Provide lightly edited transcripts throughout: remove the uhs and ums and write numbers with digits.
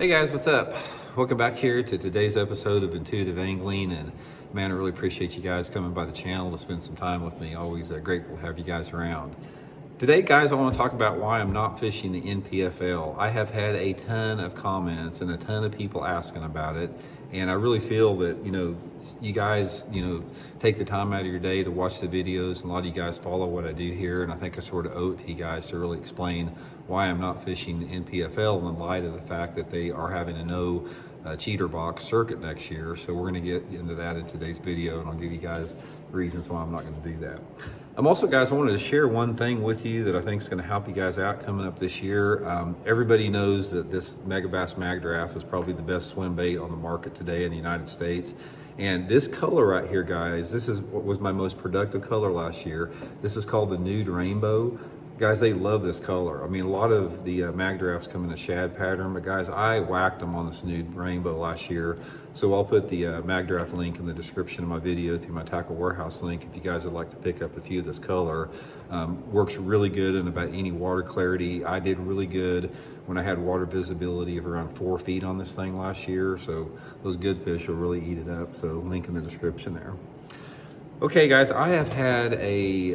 Hey guys, what's up? Welcome back here to today's episode of Intuitive Angling, and man, I really appreciate you guys coming by the channel to spend some time with me. Always grateful to have you guys around. Today, guys, I want to talk about why I'm not fishing the NPFL. I have had a ton of comments and a ton of people asking about it, and I really feel that, you guys, take the time out of your day to watch the videos, and a lot of you guys follow what I do here, and I think I sort of owe it to you guys to really explain why I'm not fishing the NPFL in light of the fact that they are having a no cheater box circuit next year. So we're going to get into that in today's video, and I'll give you guys reasons why I'm not going to do that. I'm also, guys, I wanted to share one thing with you that I think is going to help you guys out coming up this year. Everybody knows that this Megabass Magdraft is probably the best swim bait on the market today in the United States. And this color right here, guys, this is what was my most productive color last year. This is called the Nude Rainbow. Guys, they love this color. I mean, a lot of the Magdrafts come in a shad pattern, but guys, I whacked them on this Nude Rainbow last year. So I'll put the Magdraft link in the description of my video through my Tackle Warehouse link if you guys would like to pick up a few of this color. Works really good in about any water clarity. I did really good when I had water visibility of around 4 feet on this thing last year. So those good fish will really eat it up. So link in the description there. Okay, guys, I have had a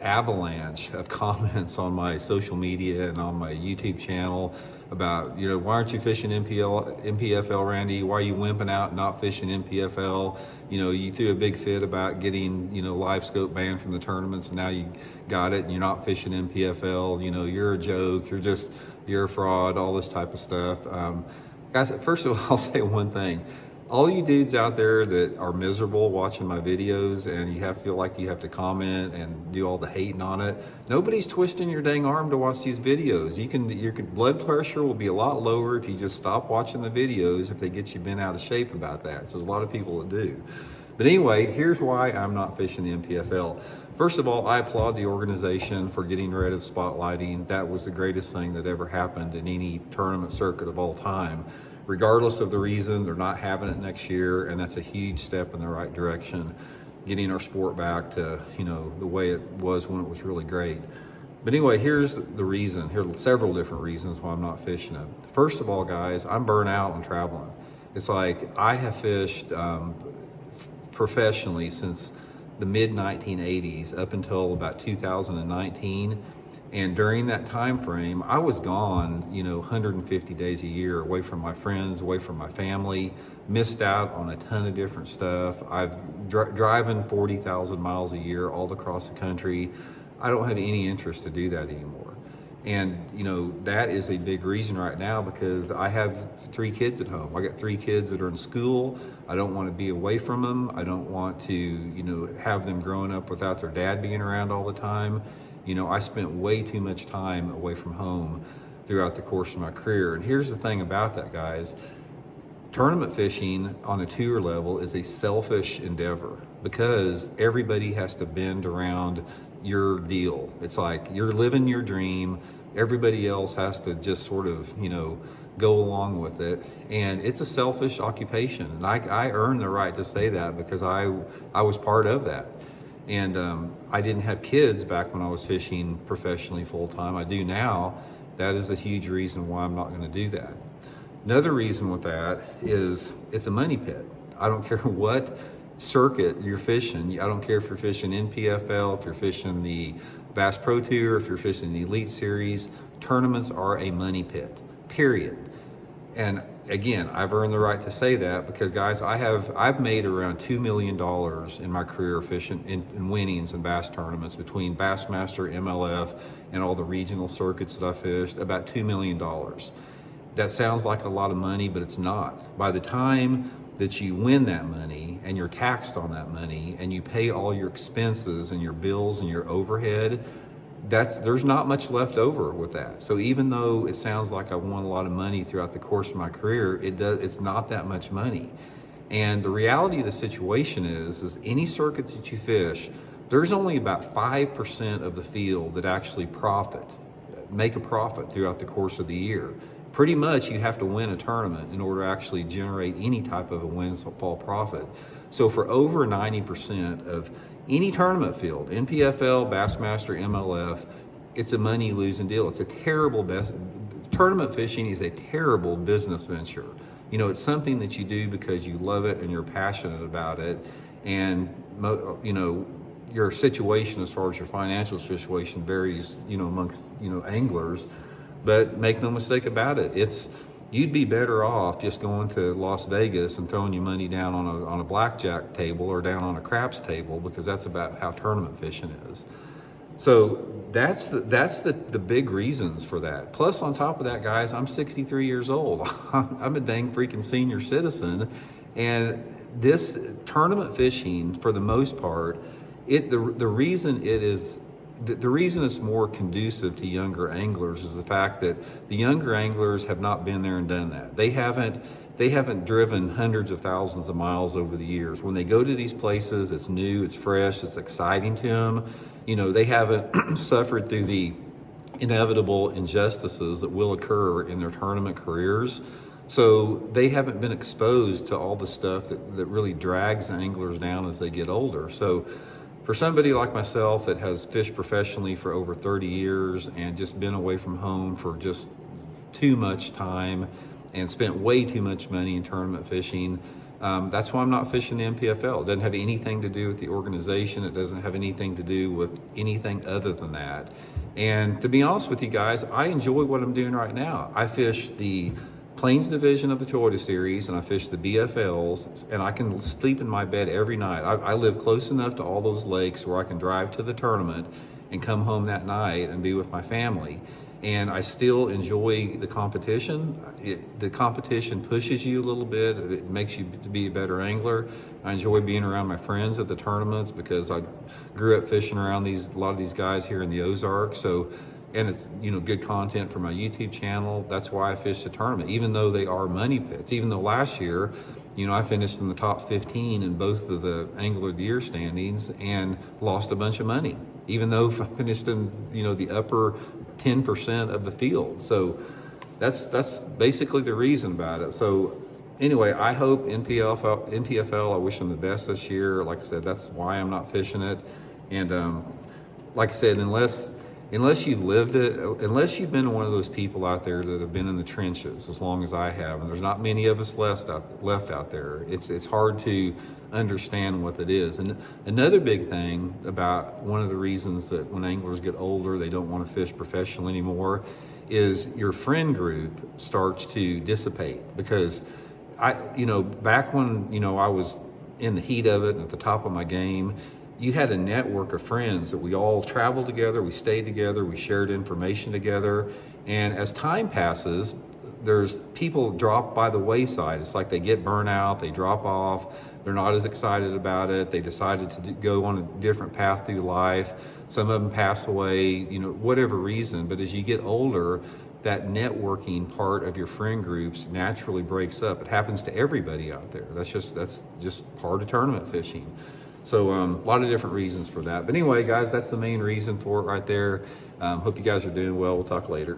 avalanche of comments on my social media and on my YouTube channel about, why aren't you fishing NPFL, Randy? Why are you wimping out and not fishing NPFL? You threw a big fit about getting, Livescope banned from the tournaments, and now you got it and you're not fishing NPFL. You're a joke, you're a fraud, all this type of stuff. Guys, first of all, I'll say one thing. All you dudes out there that are miserable watching my videos and you feel like you have to comment and do all the hating on it, nobody's twisting your dang arm to watch these videos. Your blood pressure will be a lot lower if you just stop watching the videos, if they get you bent out of shape about that. So there's a lot of people that do. But anyway, here's why I'm not fishing the NPFL. First of all, I applaud the organization for getting rid of spotlighting. That was the greatest thing that ever happened in any tournament circuit of all time. Regardless of the reason, they're not having it next year, and that's a huge step in the right direction, getting our sport back to, the way it was when it was really great. But anyway, here's the reason. Here are several different reasons why I'm not fishing it. First of all, guys, I'm burnt out on traveling. It's like I have fished professionally since the mid-1980s up until about 2019. And during that time frame, I was gone, 150 days a year, away from my friends, away from my family, missed out on a ton of different stuff. I've driving 40,000 miles a year all across the country. I don't have any interest to do that anymore. And, that is a big reason right now because I have 3 kids at home. I got 3 kids that are in school. I don't want to be away from them. I don't want to, have them growing up without their dad being around all the time. I spent way too much time away from home throughout the course of my career. And here's the thing about that, guys. Tournament fishing on a tour level is a selfish endeavor because everybody has to bend around your deal. It's like you're living your dream. Everybody else has to just sort of, go along with it. And it's a selfish occupation. And I earned the right to say that because I was part of that. And I didn't have kids back when I was fishing professionally full-time. I do now. That is a huge reason why I'm not going to do that. Another reason with that is it's a money pit. I don't care what circuit you're fishing. I don't care if you're fishing NPFL, if you're fishing the Bass Pro Tour, if you're fishing the Elite Series. Tournaments are a money pit, period. And again, I've earned the right to say that because, guys, I've made around $2 million in my career fishing in winnings in bass tournaments between Bassmaster, MLF, and all the regional circuits that I fished, about $2 million. That sounds like a lot of money, but it's not. By the time that you win that money and you're taxed on that money and you pay all your expenses and your bills and your overhead, there's not much left over with that. So even though it sounds like I won a lot of money throughout the course of my career, it's not that much money. And the reality of the situation is any circuits that you fish, there's only about 5% of the field that actually make a profit throughout the course of the year. Pretty much you have to win a tournament in order to actually generate any type of a windfall profit. So for over 90% of any tournament field, NPFL, Bassmaster, MLF, it's a money losing deal. It's a terrible tournament fishing is a terrible business venture. You know, it's something that you do because you love it and you're passionate about it. And, you know, your situation as far as your financial situation varies, you know, amongst, you know, anglers. But make no mistake about it, you'd be better off just going to Las Vegas and throwing your money down on a blackjack table or down on a craps table, because that's about how tournament fishing is. So that's the big reasons for that. Plus, on top of that, guys, I'm 63 years old. I'm a dang freaking senior citizen, and this tournament fishing, for the most part, the reason it's more conducive to younger anglers is the fact that the younger anglers have not been there and done that. They haven't driven hundreds of thousands of miles over the years. When they go to these places, it's new, it's fresh, it's exciting to them. You know, they haven't suffered through the inevitable injustices that will occur in their tournament careers. So they haven't been exposed to all the stuff that really drags anglers down as they get older. So for somebody like myself that has fished professionally for over 30 years and just been away from home for just too much time and spent way too much money in tournament fishing, that's why I'm not fishing the NPFL. It doesn't have anything to do with the organization. It doesn't have anything to do with anything other than that. And to be honest with you guys, I enjoy what I'm doing right now. I fish the Plains division of the Toyota Series, and I fish the BFLs, and I can sleep in my bed every night. I live close enough to all those lakes where I can drive to the tournament and come home that night and be with my family. And I still enjoy the competition. The competition pushes you a little bit. It makes you to be a better angler. I enjoy being around my friends at the tournaments because I grew up fishing around a lot of these guys here in the Ozarks. So, and it's, you know, good content for my YouTube channel. That's why I fish the tournament, even though they are money pits. Even though last year, you know, I finished in the top 15 in both of the Angler of the Year standings and lost a bunch of money, even though I finished in, you know, the upper 10% of the field. So that's basically the reason about it. So anyway, I hope NPFL, I wish them the best this year. Like I said, that's why I'm not fishing it. And like I said, unless you've lived it, unless you've been one of those people out there that have been in the trenches as long as I have, and there's not many of us left out there, it's hard to understand what that is. And another big thing about one of the reasons that when anglers get older, they don't want to fish professionally anymore, is your friend group starts to dissipate. Because back when, I was in the heat of it and at the top of my game, you had a network of friends that we all traveled together, we stayed together, we shared information together. And as time passes, there's people drop by the wayside. It's like they get burnt out, they drop off, they're not as excited about it, they decided to go on a different path through life. Some of them pass away, whatever reason. But as you get older, that networking part of your friend groups naturally breaks up. It happens to everybody out there. That's just part of tournament fishing. So a lot of different reasons for that. But anyway, guys, that's the main reason for it right there. Hope you guys are doing well. We'll talk later.